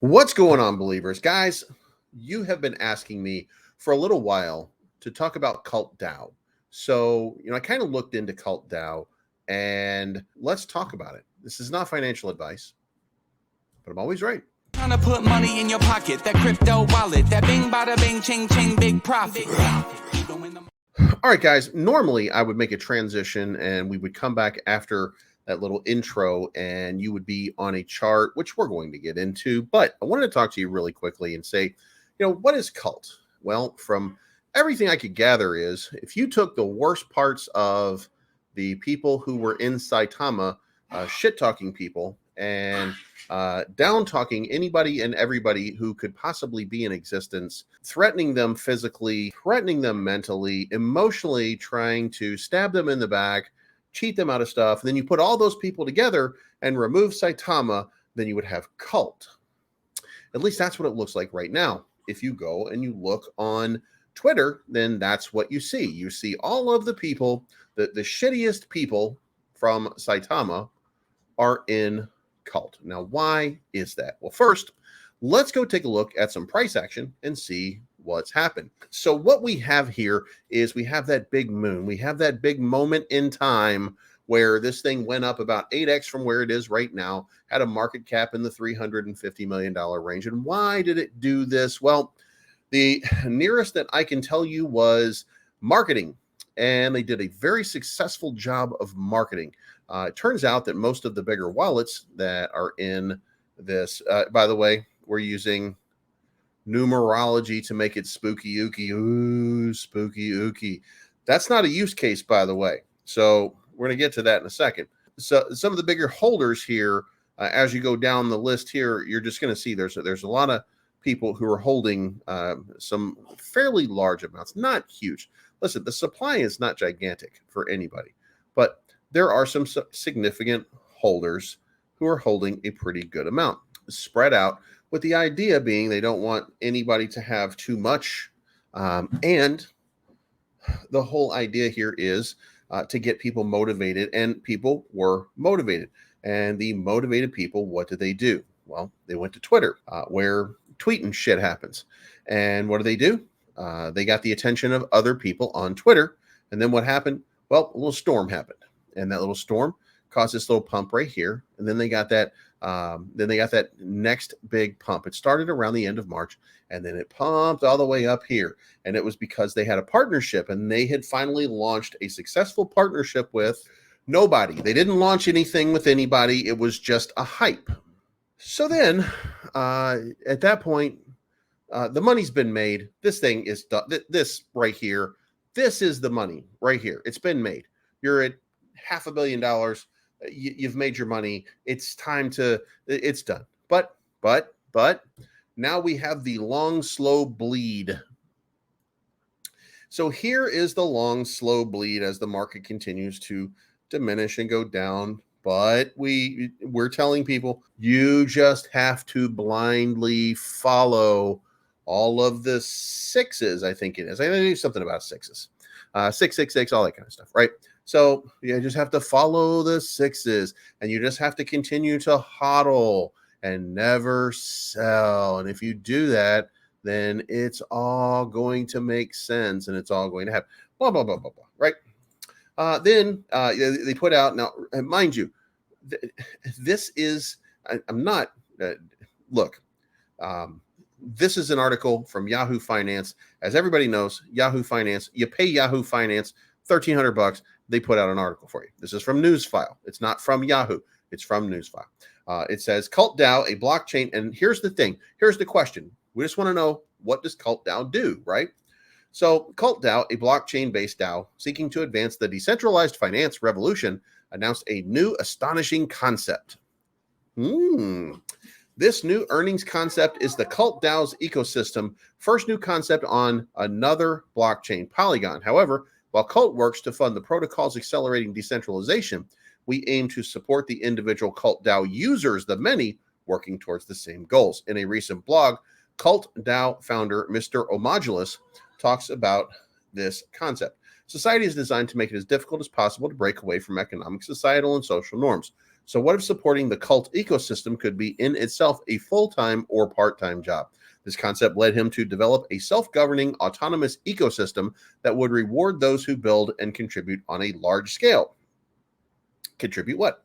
What's going on, believers? Guys, you have been asking me for a little while to talk about Cult DAO. So, I kind of looked into Cult DAO and let's talk about it. This is not financial advice, but I'm always right. Trying to put money in your pocket, that crypto wallet, that bing bada bing ching ching big profit. All right, guys, normally I would make a transition and we would come back after that little intro and you would be on a chart, which we're going to get into. But I wanted to talk to you really quickly and say, what is cult? Well, from everything I could gather is if you took the worst parts of the people who were in Saitama, shit talking people, and down talking anybody and everybody who could possibly be in existence, threatening them physically, threatening them mentally, emotionally, trying to stab them in the back, cheat them out of stuff. And then you put all those people together and remove Saitama, then you would have cult. At least that's what it looks like right now. If you go and you look on Twitter, then that's what you see. You see all of the people, the shittiest people from Saitama are in cult. Now, why is that? Well, first, let's go take a look at some price action and see what's happened. So what we have here is we have that big moon. We have that big moment in time where this thing went up about 8x from where it is right now, had a market cap in the $350 million range. And why did it do this? Well, the nearest that I can tell you was marketing. And they did a very successful job of marketing. It turns out that most of the bigger wallets that are in this, by the way, we're using numerology to make it spooky ooky. Ooh, spooky ooky. That's not a use case, by the way. So we're going to get to that in a second. So some of the bigger holders here, as you go down the list here, you're just going to see there's a lot of people who are holding some fairly large amounts, not huge. Listen, the supply is not gigantic for anybody, but there are some significant holders who are holding a pretty good amount spread out, with the idea being they don't want anybody to have too much. And the whole idea here is to get people motivated, and people were motivated. And the motivated people, what did they do? Well, they went to Twitter, where tweeting shit happens. And what do? They got the attention of other people on Twitter. And then what happened? Well, a little storm happened. And that little storm caused this little pump right here. And then they got that next big pump. It started around the end of March, and then it pumped all the way up here. And it was because they had a partnership, and they had finally launched a successful partnership with nobody. They didn't launch anything with anybody. It was just a hype. So then at that point, the money's been made. This thing is done. This right here, this is the money right here. It's been made. You're at $500 million. You've made your money. It's time to, it's done. But now we have the long, slow bleed. So here is the long, slow bleed as the market continues to diminish and go down. But we're telling people, you just have to blindly follow all of the sixes, I think it is. I think something about sixes. 666, all that kind of stuff, right? So you just have to follow the sixes, and you just have to continue to hodl and never sell. And if you do that, then it's all going to make sense, and it's all going to happen. Blah, blah, blah, blah, blah, right? Then they put out, now, mind you, this is, I'm not, look, this is an article from Yahoo Finance. As everybody knows, Yahoo Finance, you pay Yahoo Finance $1,300. They put out an article for you. This is from Newsfile. It's not from Yahoo. It's from Newsfile. It says Cult DAO, a blockchain. And here's the thing. Here's the question. We just want to know, what does Cult DAO do, right? So Cult DAO, a blockchain-based DAO seeking to advance the decentralized finance revolution, announced a new astonishing concept. This new earnings concept is the Cult DAO's ecosystem, first new concept on another blockchain, Polygon. However, while Cult works to fund the protocol's accelerating decentralization, we aim to support the individual Cult DAO users, the many, working towards the same goals. In a recent blog, Cult DAO founder Mr. Omodulus talks about this concept. Society is designed to make it as difficult as possible to break away from economic, societal, and social norms. So what if supporting the cult ecosystem could be in itself a full-time or part-time job? This concept led him to develop a self-governing autonomous ecosystem that would reward those who build and contribute on a large scale. Contribute what?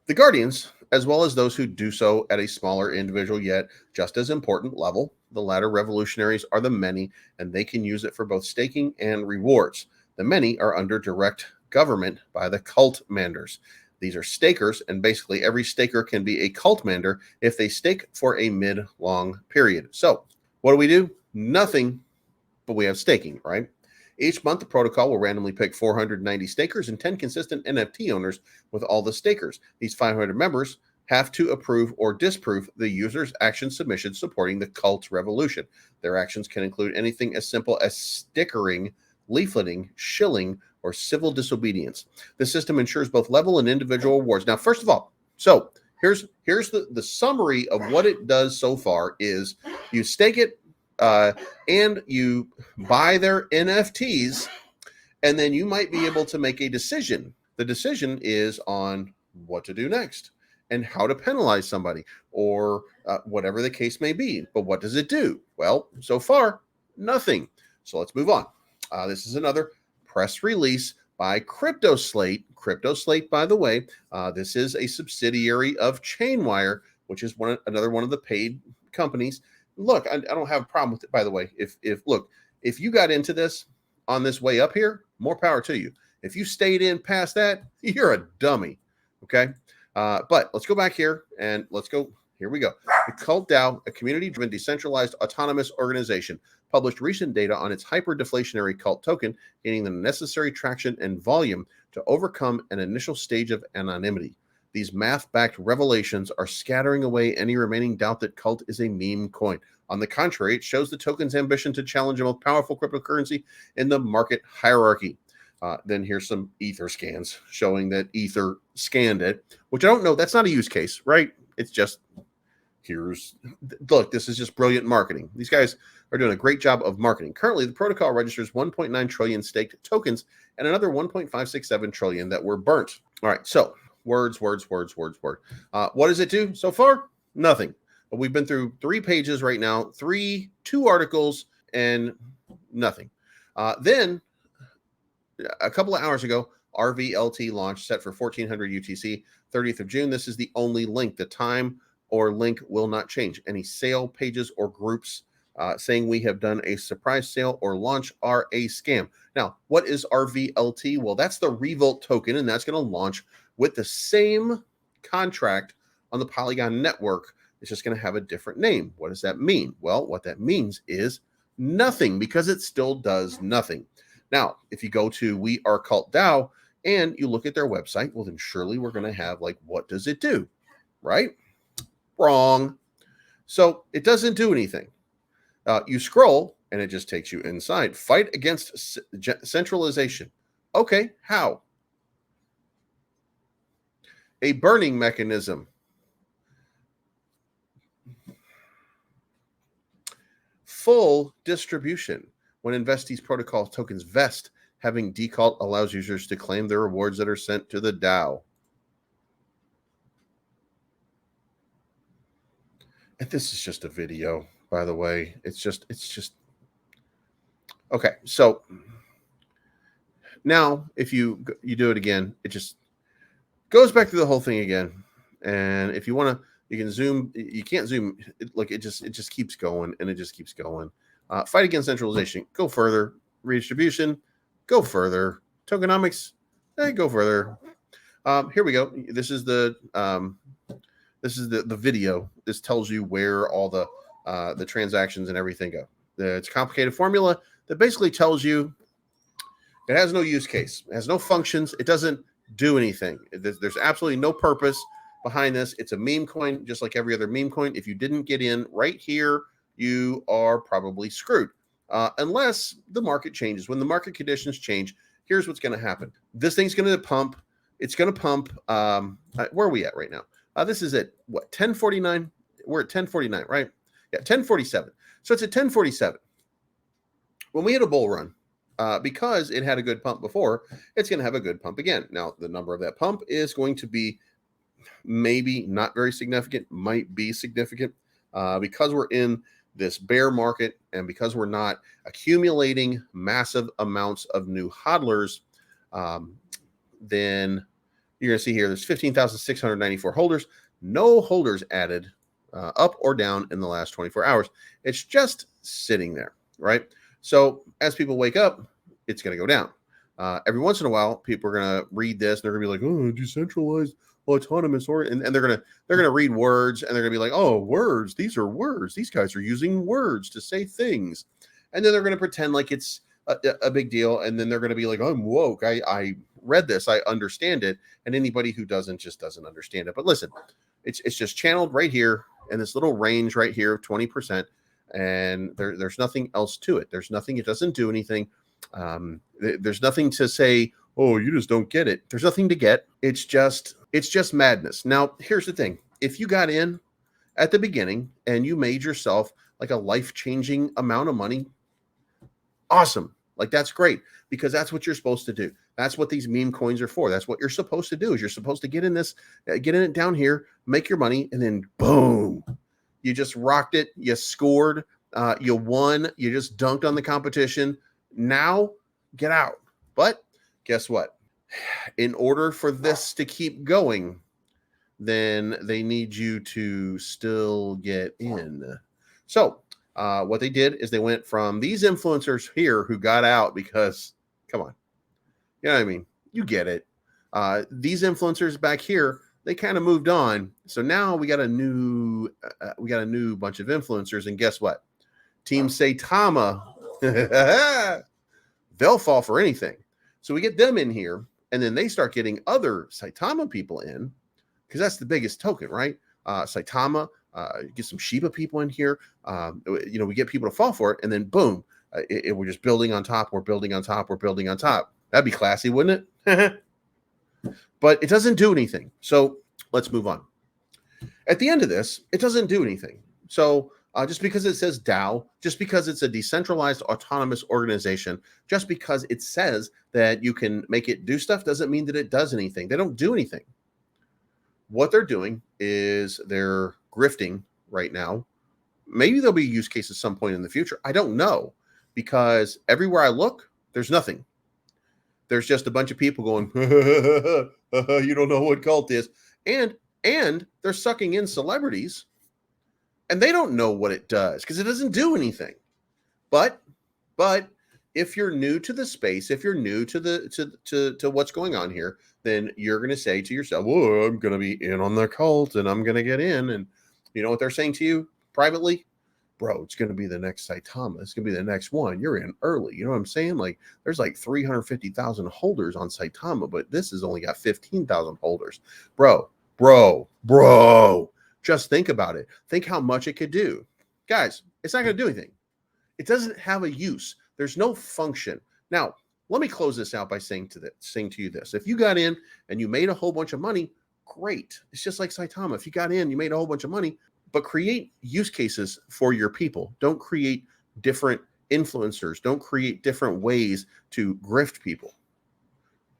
The Guardians, as well as those who do so at a smaller individual yet just as important level. The latter revolutionaries are the many, and they can use it for both staking and rewards. The many are under direct government by the cult manders. These are stakers, and basically every staker can be a cult mander if they stake for a mid-long period. So what do? Nothing, but we have staking, right? Each month, the protocol will randomly pick 490 stakers and 10 consistent NFT owners with all the stakers. These 500 members have to approve or disapprove the user's action submission supporting the cult revolution. Their actions can include anything as simple as stickering, leafleting, shilling, or civil disobedience. The system ensures both level and individual rewards. Now, first of all, so here's the summary of what it does so far is you stake it and you buy their NFTs, and then you might be able to make a decision. The decision is on what to do next and how to penalize somebody or whatever the case may be. But what does it do? Well, so far, nothing. So let's move on. This is another press release by CryptoSlate. CryptoSlate, by the way, this is a subsidiary of Chainwire, which is another one of the paid companies. Look, I don't have a problem with it, by the way. If you got into this on this way up here, more power to you. If you stayed in past that, you're a dummy. Okay. But let's go back here and here we go. The Cult DAO, a community-driven, decentralized, autonomous organization, published recent data on its hyper-deflationary cult token, gaining the necessary traction and volume to overcome an initial stage of anonymity. These math-backed revelations are scattering away any remaining doubt that cult is a meme coin. On the contrary, it shows the token's ambition to challenge the most powerful cryptocurrency in the market hierarchy. Then here's some Ether scans showing that Ether scanned it, which I don't know. That's not a use case, right? It's just, look, this is just brilliant marketing. These guys are doing a great job of marketing. Currently, the protocol registers 1.9 trillion staked tokens and another 1.567 trillion that were burnt. All right, so words. What does it do so far? Nothing. But we've been through 3 pages right now, 2 articles, and nothing. Then a couple of hours ago, RVLT launch set for 1400 UTC, 30th of June. This is the only link. The time or link will not change. Any sale pages or groups saying we have done a surprise sale or launch are a scam. Now, what is RVLT? Well, that's the Revolt token, and that's going to launch with the same contract on the Polygon network. It's just going to have a different name. What does that mean? Well, what that means is nothing, because it still does nothing. Now, if you go to We Are Cult DAO and you look at their website, well, then surely we're going to have what does it do? Right? Wrong. So it doesn't do anything. You scroll and it just takes you inside. Fight against centralization. Okay, how? A burning mechanism. Full distribution. When investees protocol tokens vest, having decult allows users to claim the rewards that are sent to the DAO. And this is just a video, by the way. It's just okay. So now if you do it again, it just goes back through the whole thing again. And if you want to, you can zoom. You can't zoom. It just keeps going, and it just keeps going. Fight against centralization. Go further. Redistribution. Go further. Tokenomics. Go further. Here we go. This is the video. This tells you where all the transactions and everything go. It's a complicated formula that basically tells you it has no use case. It has no functions. It doesn't do anything. There's absolutely no purpose behind this. It's a meme coin, just like every other meme coin. If you didn't get in right here, you are probably screwed. Unless the market changes. When the market conditions change, here's what's going to happen. This thing's going to pump. It's going to pump. Where are we at right now? This is at what, 1049? We're at 1049, right? Yeah, 1047. So it's at 1047. When we hit a bull run, because it had a good pump before, it's going to have a good pump again. Now, the number of that pump is going to be maybe not very significant, might be significant, because we're in this bear market and because we're not accumulating massive amounts of new hodlers. Then you're going to see here there's 15,694 holders, no holders added up or down in the last 24 hours. It's just sitting there, right? So as people wake up, it's going to go down. Every once in a while, people are going to read this and they're going to be like, oh, decentralized autonomous, or and they're gonna read words and they're gonna be like, oh, words, these are words, these guys are using words to say things, and then they're gonna pretend like it's a big deal, and then they're gonna be like, I'm woke, I read this, I understand it, and anybody who doesn't just doesn't understand it. But listen, it's just channeled right here in this little range right here of 20%, and there's nothing else to it. There's nothing, it doesn't do anything. There's nothing to say, oh, you just don't get it. There's nothing to get. It's just madness. Now, here's the thing. If you got in at the beginning and you made yourself like a life-changing amount of money, awesome. Like, that's great, because that's what you're supposed to do. That's what these meme coins are for. That's what you're supposed to do, is you're supposed to get in it down here, make your money, and then boom, you just rocked it. You scored, you won. You just dunked on the competition. Now get out. But guess what? In order for this to keep going, then they need you to still get in. So what they did is they went from these influencers here who got out because, come on, you know what I mean? You get it. These influencers back here, they kind of moved on. So now we got a new bunch of influencers, and guess what? Team Saitama, they'll fall for anything. So we get them in here, and then they start getting other Saitama people in, because that's the biggest token, right? Saitama, get some Shiba people in here. We get people to fall for it, and then boom, we're just building on top. We're building on top. We're building on top. That'd be classy, wouldn't it? But it doesn't do anything. So let's move on. At the end of this, it doesn't do anything. So just because it says DAO, just because it's a decentralized autonomous organization, just because it says that you can make it do stuff, doesn't mean that it does anything. They don't do anything. What they're doing is they're grifting right now. Maybe there'll be use cases some point in the future. I don't know, because everywhere I look, there's nothing. There's just a bunch of people going, you don't know what cult is. And they're sucking in celebrities, and they don't know what it does because it doesn't do anything. But if you're new to the space, if you're new to what's going on here, then you're going to say to yourself, "Whoa, I'm going to be in on the cult, and I'm going to get in." And you know what they're saying to you privately? Bro, it's going to be the next Saitama. It's going to be the next one. You're in early. You know what I'm saying? Like, there's like 350,000 holders on Saitama, but this has only got 15,000 holders. Bro. Just think about it. Think how much it could do. Guys, it's not going to do anything. It doesn't have a use. There's no function. Now, let me close this out by saying to you this. If you got in and you made a whole bunch of money, great. It's just like Saitama. If you got in, you made a whole bunch of money, but create use cases for your people. Don't create different influencers. Don't create different ways to grift people.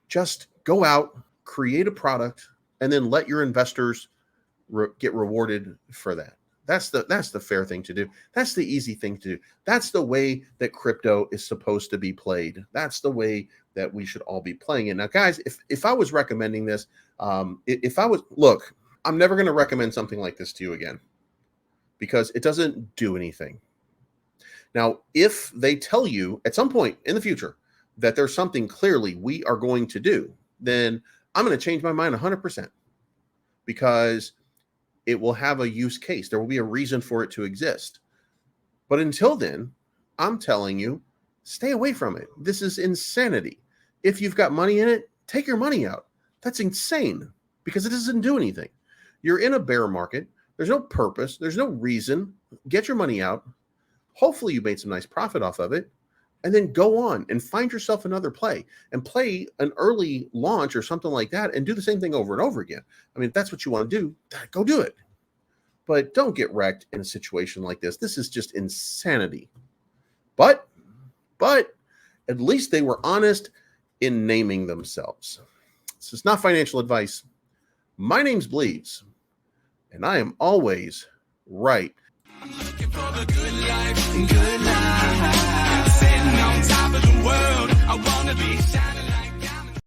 Just go out, create a product, and then let your investors get rewarded for that. That's the fair thing to do. That's the easy thing to do. That's the way that crypto is supposed to be played. That's the way that we should all be playing it. Now, guys, if I was recommending this, I'm never going to recommend something like this to you again, because it doesn't do anything. Now, if they tell you at some point in the future that there's something clearly we are going to do, then I'm going to change my mind 100%, because it will have a use case. There will be a reason for it to exist. But until then, I'm telling you, stay away from it. This is insanity. If you've got money in it, take your money out. That's insane, because it doesn't do anything. You're in a bear market. There's no purpose. There's no reason. Get your money out. Hopefully you made some nice profit off of it, and then go on and find yourself another play and play an early launch or something like that, and do the same thing over and over again. I mean, if that's what you want to do, go do it. But don't get wrecked in a situation like this. This is just insanity. But At least they were honest in naming themselves. This is not financial advice. My name's Bleeds, and I am always right. I'm looking for the good life, good life. Sitting on top of the world, I wanna be shining.